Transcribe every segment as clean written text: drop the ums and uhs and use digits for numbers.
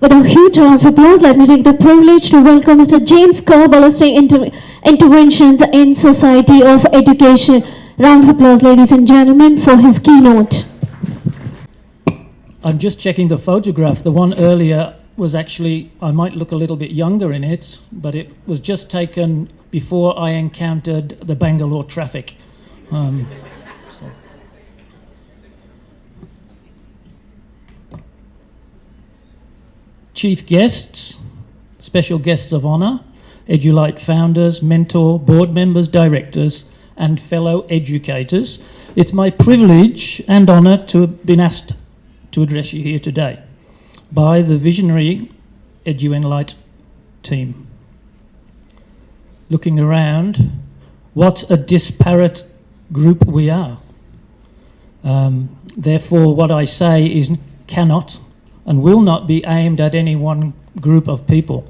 With a huge round of applause, let me take the privilege to welcome Mr. James Kerr, Bolstering Interventions in Society of Education. Round of applause, ladies and gentlemen, for his keynote. I'm just checking the photograph. The one earlier was actually, I might look a little bit younger in it, but it was just taken before I encountered the Bangalore traffic. Chief guests, special guests of honour, Edulite founders, mentor, board members, directors, and fellow educators. It's my privilege and honour to have been asked to address you here today by the visionary EduEnlight team. Looking around, what a disparate group we are. Therefore, what I say is cannot and will not be aimed at any one group of people.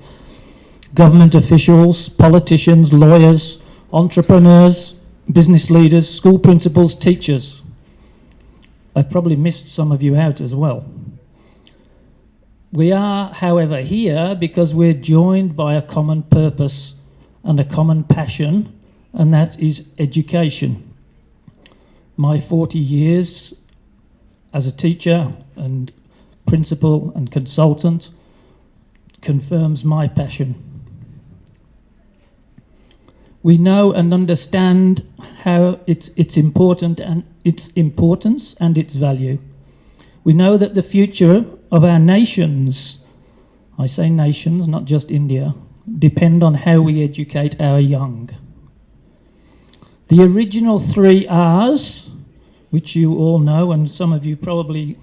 Government officials, politicians, lawyers, entrepreneurs, business leaders, school principals, teachers. I've probably missed some of you out as well. We are, however, here because we're joined by a common purpose and a common passion, and that is education. My 40 years as a teacher and principal and consultant confirms my passion. We know and understand how it's important and its importance and its value. We know that the future of our nations, I say nations, not just India, depend on how we educate our young. The original 3 R's, which you all know, and some of you probably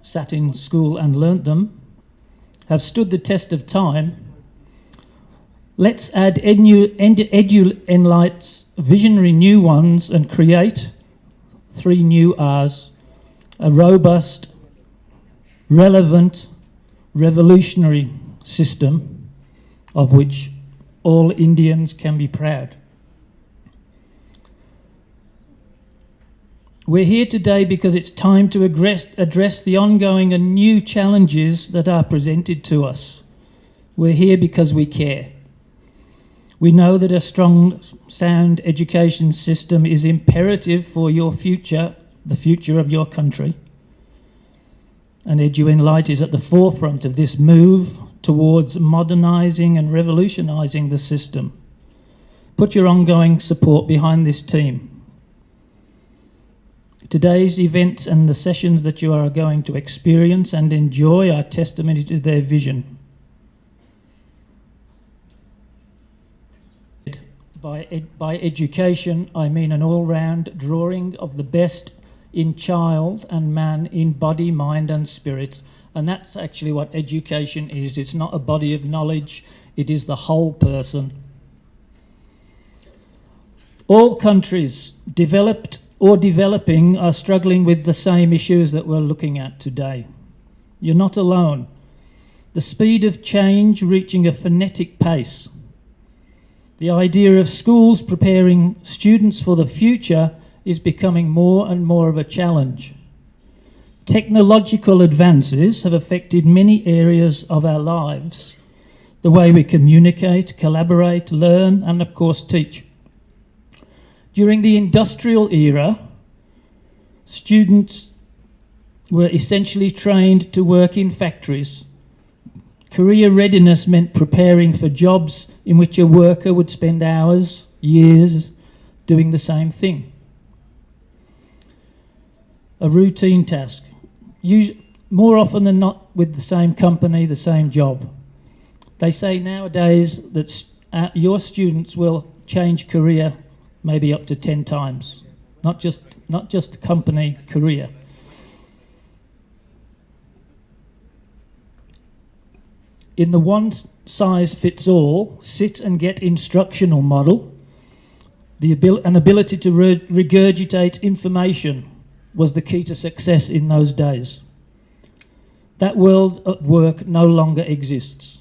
sat in school and learnt them, have stood the test of time. Let's add EduEnlight's visionary new ones and create 3 new R's, a robust, relevant, revolutionary system of which all Indians can be proud. We're here today because it's time to address the ongoing and new challenges that are presented to us. We're here because we care. We know that a strong, sound education system is imperative for your future, the future of your country. And EduEnlight is at the forefront of this move towards modernising and revolutionising the system. Put your ongoing support behind this team. Today's events and the sessions that you are going to experience and enjoy are testimony to their vision. By education, I mean an all-round drawing of the best in child and man in body, mind and spirit. And that's actually what education is. It's not a body of knowledge, it is the whole person. All countries, developed or developing, are struggling with the same issues that we're looking at today. You're not alone. The speed of change reaching a frenetic pace. The idea of schools preparing students for the future is becoming more and more of a challenge. Technological advances have affected many areas of our lives, the way we communicate, collaborate, learn, and of course teach. During the industrial era, students were essentially trained to work in factories. Career readiness meant preparing for jobs in which a worker would spend hours, years, doing the same thing. A routine task, more often than not with the same company, the same job. They say nowadays that your students will change career maybe up to 10 times, not just company, career. In the one-size-fits-all, sit and get instructional model, an ability to regurgitate information was the key to success in those days. That world of work no longer exists.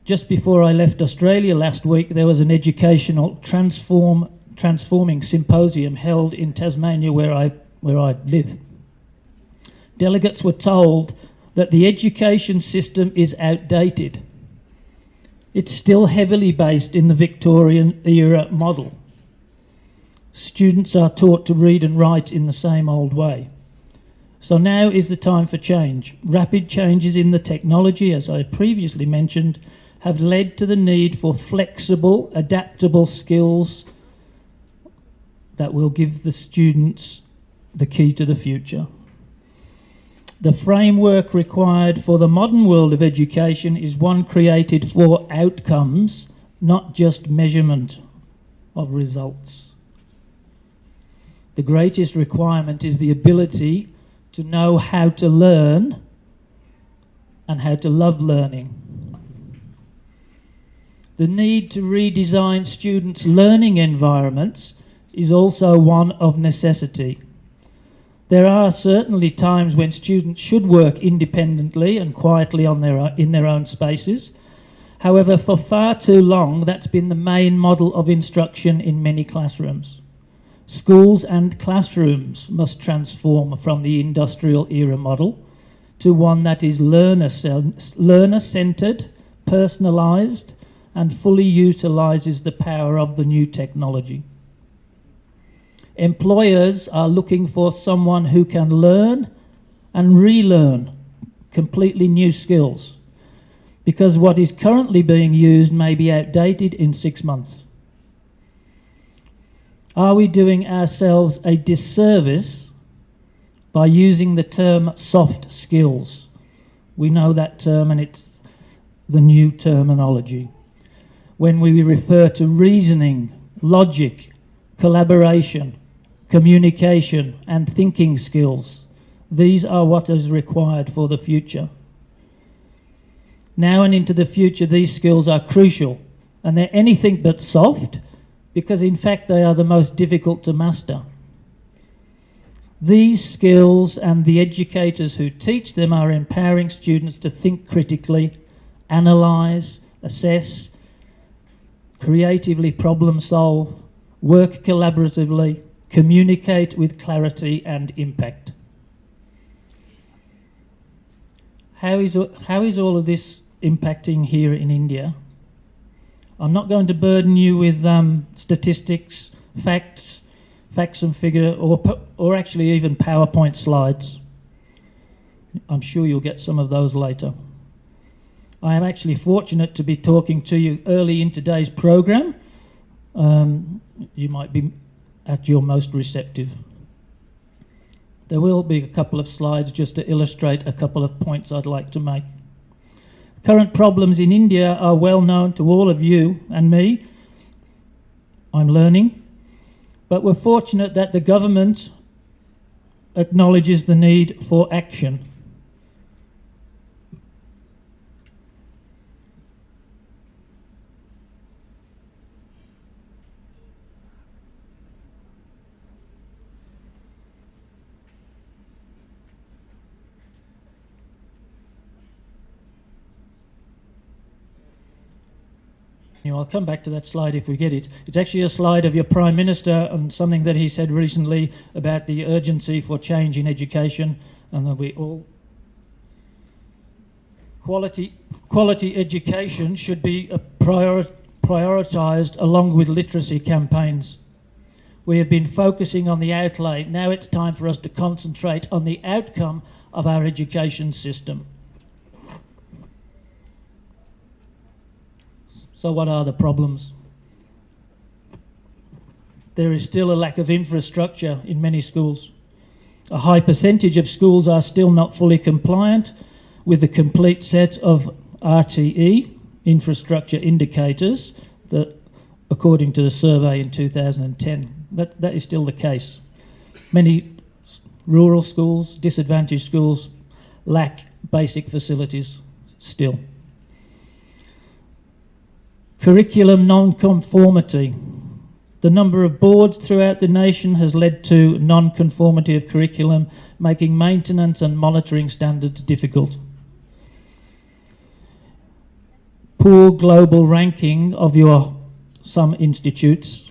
Just before I left Australia last week, there was an educational transforming symposium held in Tasmania where I live. delegates were told that the education system is outdated. It's still heavily based in the Victorian era model. Students are taught to read and write in the same old way. So now is the time for change. Rapid changes in the technology, as I previously mentioned, have led to the need for flexible, adaptable skills that will give the students the key to the future. The framework required for the modern world of education is one created for outcomes, not just measurement of results. The greatest requirement is the ability to know how to learn and how to love learning. The need to redesign students' learning environments is also one of necessity. There are certainly times when students should work independently and quietly in their own spaces. However, for far too long, that's been the main model of instruction in many classrooms. Schools and classrooms must transform from the industrial era model to one that is learner-centred, personalised, and fully utilises the power of the new technology. Employers are looking for someone who can learn and relearn completely new skills, because what is currently being used may be outdated in 6 months. Are we doing ourselves a disservice by using the term soft skills? We know that term, and it's the new terminology. When we refer to reasoning, logic, collaboration, communication, and thinking skills, these are what is required for the future. Now and into the future, these skills are crucial, and they're anything but soft, because in fact they are the most difficult to master. These skills and the educators who teach them are empowering students to think critically, analyse, assess, creatively problem solve, work collaboratively, communicate with clarity and impact. How is all of this impacting here in India? I'm not going to burden you with statistics, facts and figure, or actually even PowerPoint slides. I'm sure you'll get some of those later. I am actually fortunate to be talking to you early in today's program. You might be at your most receptive. There will be a couple of slides just to illustrate a couple of points I'd like to make. Current problems in India are well known to all of you and me. I'm learning. But we're fortunate that the government acknowledges the need for action. I'll come back to that slide if we get it. It's actually a slide of your Prime Minister and something that he said recently about the urgency for change in education, and that we all... Quality education should be prioritised along with literacy campaigns. We have been focusing on the outlay. Now it's time for us to concentrate on the outcome of our education system. So what are the problems? There is still a lack of infrastructure in many schools. A high percentage of schools are still not fully compliant with the complete set of RTE, infrastructure indicators, that according to the survey in 2010. That is still the case. Many rural schools, disadvantaged schools, lack basic facilities still. Curriculum non-conformity. The number of boards throughout the nation has led to non-conformity of curriculum, making maintenance and monitoring standards difficult. Poor global ranking of some institutes.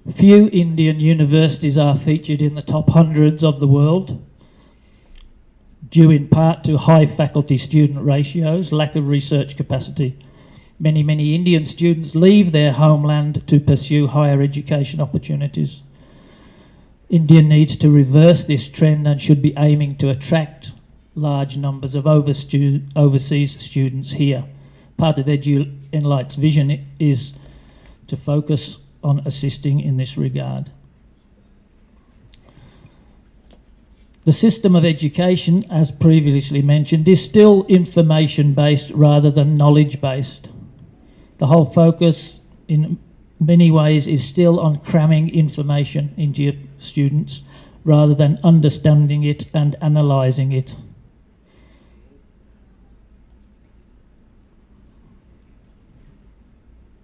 Few Indian universities are featured in the top hundreds of the world, due in part to high faculty-student ratios, lack of research capacity. Many Indian students leave their homeland to pursue higher education opportunities. India needs to reverse this trend and should be aiming to attract large numbers of overseas students here. Part of EduEnlight's vision is to focus on assisting in this regard. The system of education, as previously mentioned, is still information-based rather than knowledge-based. The whole focus in many ways is still on cramming information into your students rather than understanding it and analysing it.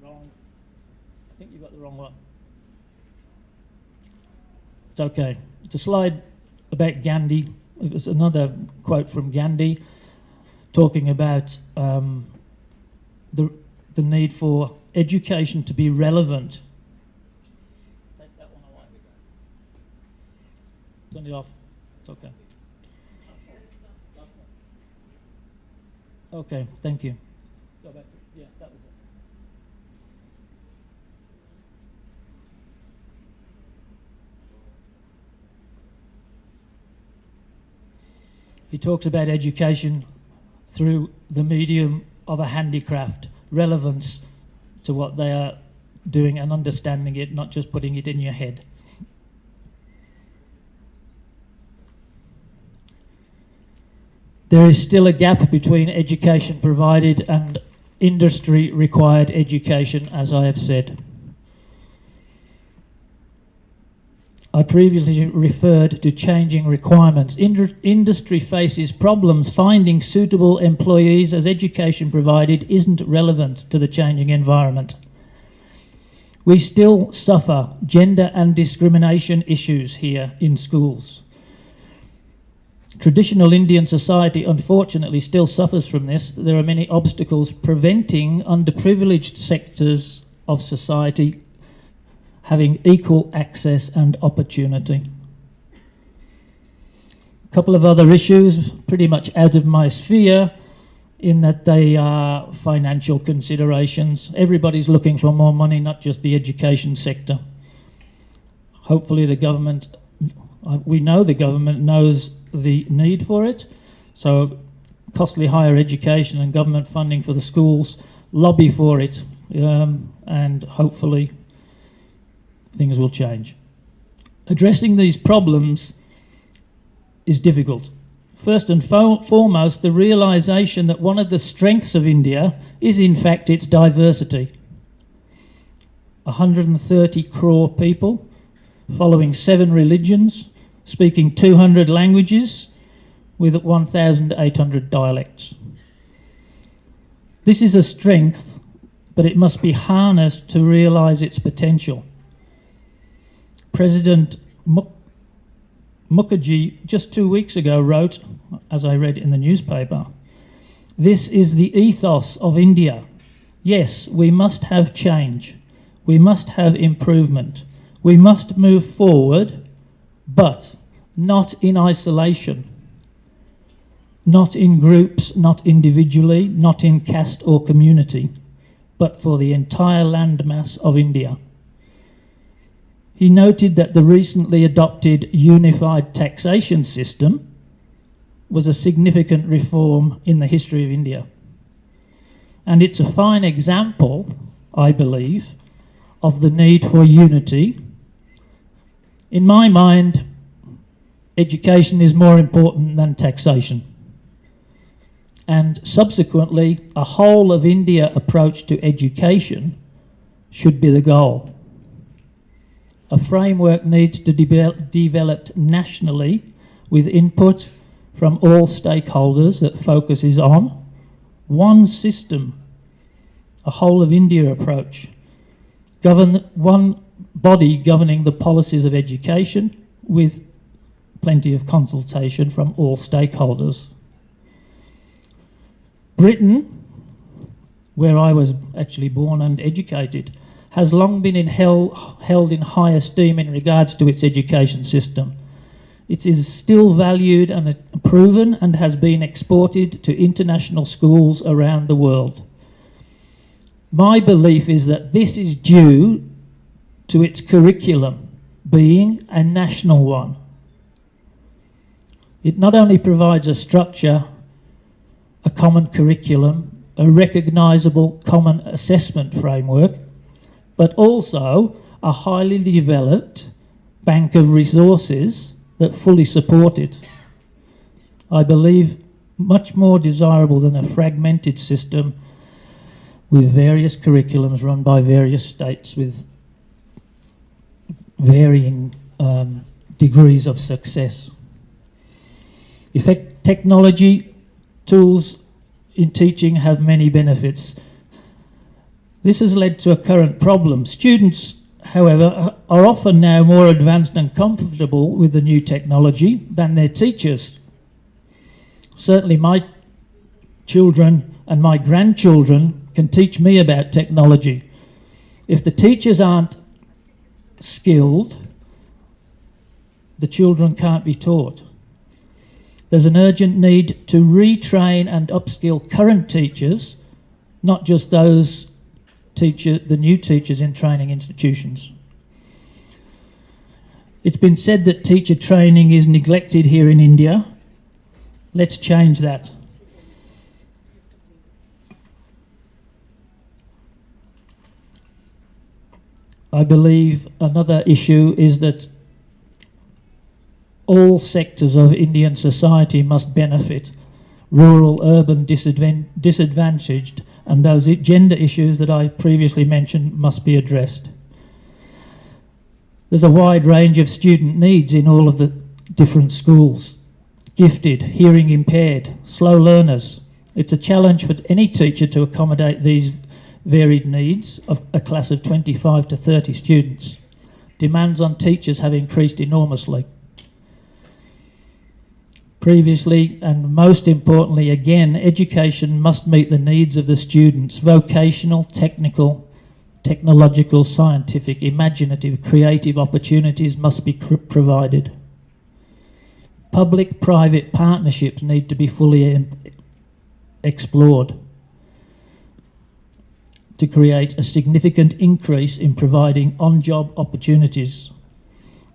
Wrong. I think you got the wrong one. It's okay. It's a slide about Gandhi. It was another quote from Gandhi talking about the need for education to be relevant. Take that one away. Turn it off. It's okay. Okay, thank you. Go back to, yeah, that was it. He talks about education through the medium of a handicraft, relevance to what they are doing and understanding it, not just putting it in your head. There is still a gap between education provided and industry required education, as I have said. I previously referred to changing requirements. Industry faces problems finding suitable employees as education provided isn't relevant to the changing environment. We still suffer gender and discrimination issues here in schools. Traditional Indian society unfortunately still suffers from this. There are many obstacles preventing underprivileged sectors of society having equal access and opportunity. A couple of other issues, pretty much out of my sphere, in that they are financial considerations. Everybody's looking for more money, not just the education sector. Hopefully the government, we know the government knows the need for it, so costly higher education and government funding for the schools, lobby for it, and hopefully things will change. Addressing these problems is difficult. First and foremost, the realization that one of the strengths of India is in fact its diversity. 130 crore people, following 7 religions, speaking 200 languages, with 1,800 dialects. This is a strength, but it must be harnessed to realize its potential. President Mukherjee just 2 weeks ago wrote, as I read in the newspaper, "This is the ethos of India. Yes, we must have change. We must have improvement. We must move forward, but not in isolation, not in groups, not individually, not in caste or community, but for the entire landmass of India." He noted that the recently adopted unified taxation system was a significant reform in the history of India. And it's a fine example, I believe, of the need for unity. In my mind, education is more important than taxation. And subsequently, a whole of India approach to education should be the goal. A framework needs to be developed nationally with input from all stakeholders that focuses on one system, a whole of India approach, one body governing the policies of education with plenty of consultation from all stakeholders. Britain, where I was actually born and educated, has long been held in high esteem in regards to its education system. It is still valued and proven and has been exported to international schools around the world. My belief is that this is due to its curriculum being a national one. It not only provides a structure, a common curriculum, a recognisable common assessment framework, but also a highly developed bank of resources that fully support it. I believe much more desirable than a fragmented system with various curriculums run by various states with varying degrees of success. Technology tools in teaching have many benefits. This has led to a current problem. Students, however, are often now more advanced and comfortable with the new technology than their teachers. Certainly my children and my grandchildren can teach me about technology. If the teachers aren't skilled, the children can't be taught. There's an urgent need to retrain and upskill current teachers, not just those the new teachers in training institutions. It's been said that teacher training is neglected here in India. Let's change that. I believe another issue is that all sectors of Indian society must benefit. Rural, urban, disadvantaged, and those gender issues that I previously mentioned must be addressed. There's a wide range of student needs in all of the different schools. Gifted, hearing impaired, slow learners. It's a challenge for any teacher to accommodate these varied needs of a class of 25 to 30 students. Demands on teachers have increased enormously. Previously, and most importantly again, education must meet the needs of the students. Vocational, technical, technological, scientific, imaginative, creative opportunities must be provided. Public-private partnerships need to be fully explored to create a significant increase in providing on-job opportunities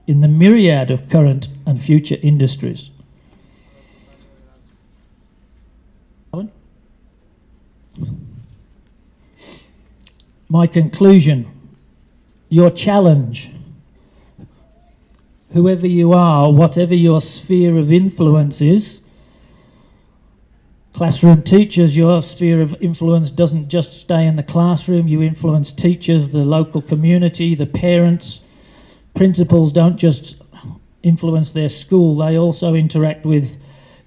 in the myriad of current and future industries. My conclusion, your challenge, whoever you are, whatever your sphere of influence is, classroom teachers, your sphere of influence doesn't just stay in the classroom, you influence teachers, the local community, the parents. Principals don't just influence their school, they also interact with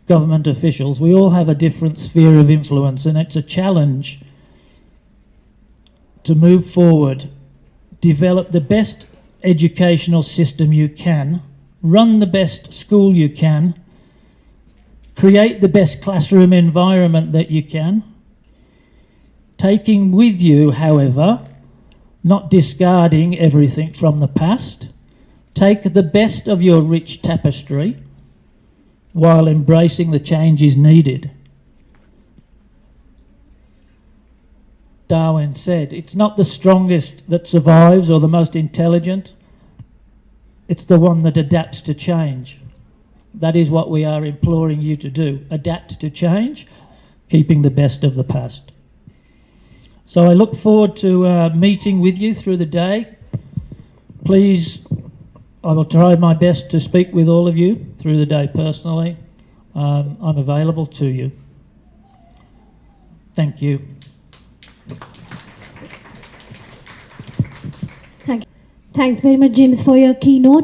government officials. We all have a different sphere of influence, and it's a challenge to move forward, develop the best educational system you can, run the best school you can, create the best classroom environment that you can, taking with you, however, not discarding everything from the past. Take the best of your rich tapestry while embracing the changes needed. Darwin said, it's not the strongest that survives or the most intelligent, it's the one that adapts to change. That is what we are imploring you to do. Adapt to change, keeping the best of the past. So I look forward to meeting with you through the day. Please, I will try my best to speak with all of you through the day personally. I'm available to you. Thank you. Thank you. Thanks very much, James, for your keynote.